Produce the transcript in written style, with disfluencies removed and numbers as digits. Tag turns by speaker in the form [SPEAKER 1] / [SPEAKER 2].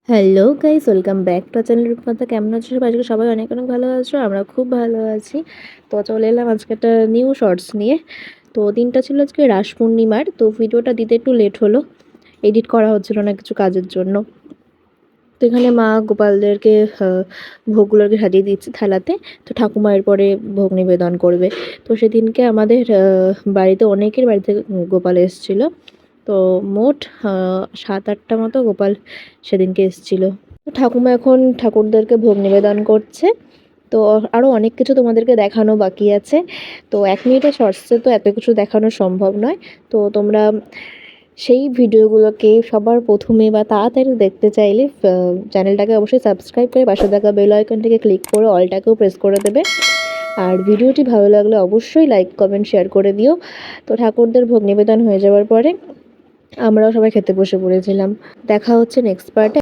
[SPEAKER 1] Hello guys, welcome back to channel Rupmata. কেমন আছো সবাই? আজকে সবাই অনেক অনেক ভালো আছো, আমরা খুব ভালো আছি। তো চলে এলাম আজকে একটা নিউ শর্টস নিয়ে। তো দিনটা ছিল আজকে রাস পূর্ণিমার। তো ভিডিওটা দিতে একটু লেট হলো, এডিট করা হচ্ছিল না কিছু কাজের জন্য। তো এখানে মা গোপালদেরকে ভোগগুলোকে সাজিয়ে দিচ্ছে থালাতে। তো ঠাকুমা এরপরে ভোগ নিবেদন করবে। তো সেদিনকে আমাদের বাড়িতে অনেকের বাড়িতে গোপাল এসেছিল। তো মোট 7-8টা মতো গোপাল সেদিনকে এসেছিল। তো ঠাকুমা এখন ঠাকুরদেরকে ভোগ নিবেদন করছে। তো আরও অনেক কিছু তোমাদেরকে দেখানো বাকি আছে। তো 1 মিনিটের শর্টসে তো এত কিছু দেখানো সম্ভব নয়। তো তোমরা সেই ভিডিওগুলোকে সবার প্রথমে বা তাড়াতাড়ি দেখতে চাইলে চ্যানেলটাকে অবশ্যই সাবস্ক্রাইব করে পাশে থাকা বেল আইকনটিকে ক্লিক করে অলটাকেও প্রেস করে দেবে। আর ভিডিওটি ভালো লাগলে অবশ্যই লাইক কমেন্ট শেয়ার করে দিও। তো ঠাকুরদের ভোগ নিবেদন হয়ে যাওয়ার পরে আমরাও সবাই খেতে বসে পড়েছিলাম। দেখা হচ্ছে নেক্সট পার্টে।